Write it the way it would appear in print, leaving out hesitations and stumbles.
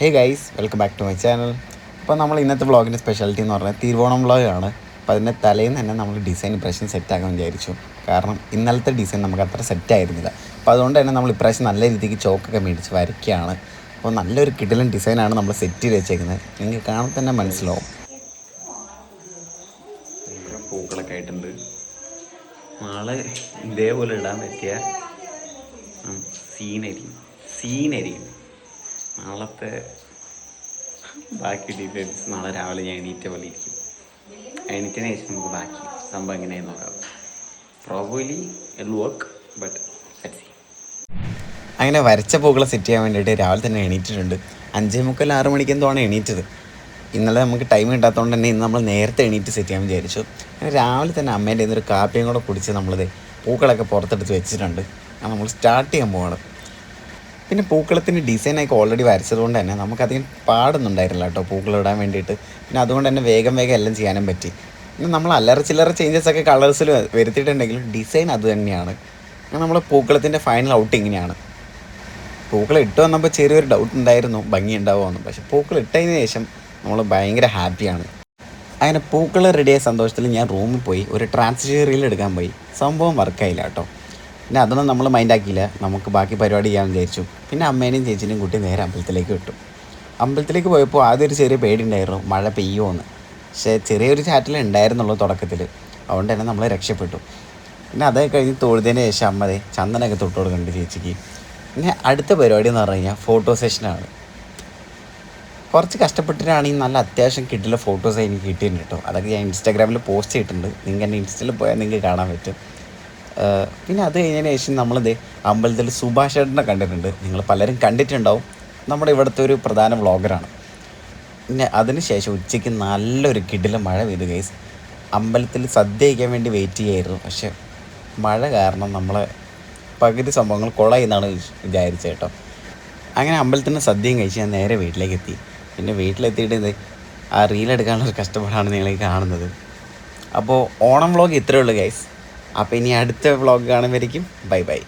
Hey guys, welcome back to my channel. അപ്പോൾ നമ്മൾ ഇന്നത്തെ വ്ളോഗിൻ്റെ സ്പെഷ്യാലിറ്റി എന്ന് പറഞ്ഞാൽ തിരുവോണം വ്ളോഗാണ്. അപ്പോൾ അതിൻ്റെ തലേന്ന് തന്നെ നമ്മൾ ഡിസൈൻ ഇപ്രാവശ്യം സെറ്റാക്കാൻ വിചാരിച്ചു. കാരണം ഇന്നലത്തെ ഡിസൈൻ നമുക്ക് അത്ര സെറ്റായിരുന്നില്ല. അപ്പോൾ അതുകൊണ്ട് തന്നെ നമ്മൾ ഇപ്രാവശ്യം നല്ല രീതിക്ക് ചോക്കൊക്കെ മേടിച്ച് വരയ്ക്കുകയാണ്. അപ്പോൾ നല്ലൊരു കിടിലൻ ഡിസൈനാണ് നമ്മൾ സെറ്റ് ചെയ്ത് വെച്ചേക്കുന്നത്. നിങ്ങൾക്ക് കാണാൻ തന്നെ മനസ്സിലാവും. പൂക്കളൊക്കെ ആയിട്ടുണ്ട്. നാളെ ഇതേപോലെ ഇടാൻ പറ്റിയ സീനരി നാളത്തെ ബാക്കി ഡീറ്റെയിൽസ് നാളെ രാവിലെ ഞാൻ എണീറ്റ പോലെ ഇരിക്കും. എണീറ്റതിന് ശേഷം നമുക്ക് ബാക്കി സംഭവം എങ്ങനെയാണെന്ന് നോക്കാം. Probably it work, but let's see. അങ്ങനെ വരച്ച പൂക്കളെ സെറ്റ് ചെയ്യാൻ വേണ്ടിയിട്ട് രാവിലെ തന്നെ എണീറ്റിട്ടുണ്ട്. 5:45-6 മണിക്ക് എന്തുവാണ് എണീറ്റത്. ഇന്നലെ നമുക്ക് ടൈം കിട്ടാത്തതുകൊണ്ട് തന്നെ ഇന്ന് നമ്മൾ നേരത്തെ എണീറ്റ് സെറ്റ് ചെയ്യാൻ വിചാരിച്ചു. അങ്ങനെ രാവിലെ തന്നെ അമ്മേൻ്റെ ഒരു കാപ്പിയും കൂടെ കുടിച്ച് നമ്മളിത് പൂക്കളൊക്കെ പുറത്തെടുത്ത് വെച്ചിട്ടുണ്ട്. നമ്മൾ സ്റ്റാർട്ട് ചെയ്യാൻ പോവാണ്. പിന്നെ പൂക്കളത്തിൻ്റെ ഡിസൈനൊക്കെ ഓൾറെഡി വരച്ചതുകൊണ്ട് തന്നെ നമുക്കധികം പാടുന്നുണ്ടായിരുന്നില്ല കേട്ടോ പൂക്കളിടാൻ വേണ്ടിയിട്ട്. പിന്നെ അതുകൊണ്ട് തന്നെ വേഗം എല്ലാം ചെയ്യാനും പറ്റി. പിന്നെ നമ്മൾ അല്ലറ ചില്ലറ ചേഞ്ചസൊക്കെ കളേഴ്സിൽ വരുത്തിയിട്ടുണ്ടെങ്കിലും ഡിസൈൻ അത് തന്നെയാണ്. നമ്മൾ പൂക്കളത്തിൻ്റെ ഫൈനൽ ഔട്ട് ഇങ്ങനെയാണ്. പൂക്കൾ ഇട്ട് വന്നപ്പോൾ ചെറിയൊരു ഡൗട്ട് ഉണ്ടായിരുന്നു ഭംഗി ഉണ്ടാവുമെന്ന്. പക്ഷേ പൂക്കൾ ഇട്ടതിന് ശേഷം നമ്മൾ ഭയങ്കര ഹാപ്പിയാണ്. അങ്ങനെ പൂക്കൾ റെഡിയായ സന്തോഷത്തിൽ ഞാൻ റൂമിൽ പോയി ഒരു ട്രാൻസിഷൻ റീൽ എടുക്കാൻ പോയി. സംഭവം വർക്കായില്ല കേട്ടോ. പിന്നെ അതൊന്നും നമ്മൾ മൈൻഡാക്കിയില്ല. നമുക്ക് ബാക്കി പരിപാടി ചെയ്യാമെന്ന് വിചാരിച്ചു. പിന്നെ അമ്മേനെയും ചേച്ചിനെയും കൂട്ടി നേരെ അമ്പലത്തിലേക്ക് വിട്ടു. അമ്പലത്തിലേക്ക് പോയപ്പോൾ ആദ്യം ഒരു ചെറിയ പേടി ഉണ്ടായിരുന്നു, മഴ പെയ്യുമോയെന്ന്. പക്ഷേ ചെറിയൊരു ചാറ്റിൽ ഉണ്ടായിരുന്നുള്ളൂ തുടക്കത്തിൽ. അതുകൊണ്ട് തന്നെ നമ്മൾ രക്ഷപ്പെട്ടു. പിന്നെ അത് കഴിഞ്ഞ് തൊഴുതിന് ശേഷം അമ്മതെ ചന്ദനമൊക്കെ തൊട്ട് കൊടുക്കുന്നുണ്ട് ചേച്ചിക്ക്. പിന്നെ അടുത്ത പരിപാടി എന്ന് പറഞ്ഞു കഴിഞ്ഞാൽ ഫോട്ടോ സെഷനാണ്. കുറച്ച് കഷ്ടപ്പെട്ടിട്ടാണ് ഈ നല്ല അത്യാവശ്യം കിട്ടിയ ഫോട്ടോസ് എനിക്ക് കിട്ടിയിട്ടുണ്ട് കേട്ടോ. അതൊക്കെ ഞാൻ ഇൻസ്റ്റാഗ്രാമിൽ പോസ്റ്റ് ചെയ്തിട്ടുണ്ട്. നിങ്ങൾക്ക് എൻ്റെ ഇൻസ്റ്റയിൽ പോയാൽ നിങ്ങൾക്ക് കാണാൻ പറ്റും. പിന്നെ അത് കഴിഞ്ഞതിന് ശേഷം നമ്മളിത് അമ്പലത്തിൽ സുഭാഷ് ചേട്ടനെ കണ്ടിട്ടുണ്ട്. നിങ്ങൾ പലരും കണ്ടിട്ടുണ്ടാവും. നമ്മുടെ ഇവിടുത്തെ ഒരു പ്രധാന വ്ളോഗറാണ്. പിന്നെ അതിന് ശേഷം ഉച്ചയ്ക്ക് നല്ലൊരു കിടിലൻ മഴ പെയ്തു ഗൈസ്. അമ്പലത്തിൽ സദ്യ കഴിക്കാൻ വേണ്ടി വെയിറ്റ് ചെയ്യായിരുന്നു. പക്ഷേ മഴ കാരണം നമ്മളെ പകുതി സംഭവങ്ങൾ കൊളായി എന്നാണ് വിചാരിച്ചത് കേട്ടോ. അങ്ങനെ അമ്പലത്തിൻ്റെ സദ്യയും കഴിച്ച് ഞാൻ നേരെ വീട്ടിലേക്ക് എത്തി. പിന്നെ വീട്ടിലെത്തിയിട്ട് ഇത് ആ റീലെടുക്കാനുള്ളൊരു കഷ്ടപ്പാടാണ് നിങ്ങൾ കാണുന്നത്. അപ്പോൾ ഓണം വ്ളോഗ് ഇത്രയേ ഉള്ളൂ ഗൈസ്. അപ്പോൾ ഇനി അടുത്ത വ്ളോഗ് കാണുമ്പോഴേക്കും ബൈ ബൈ.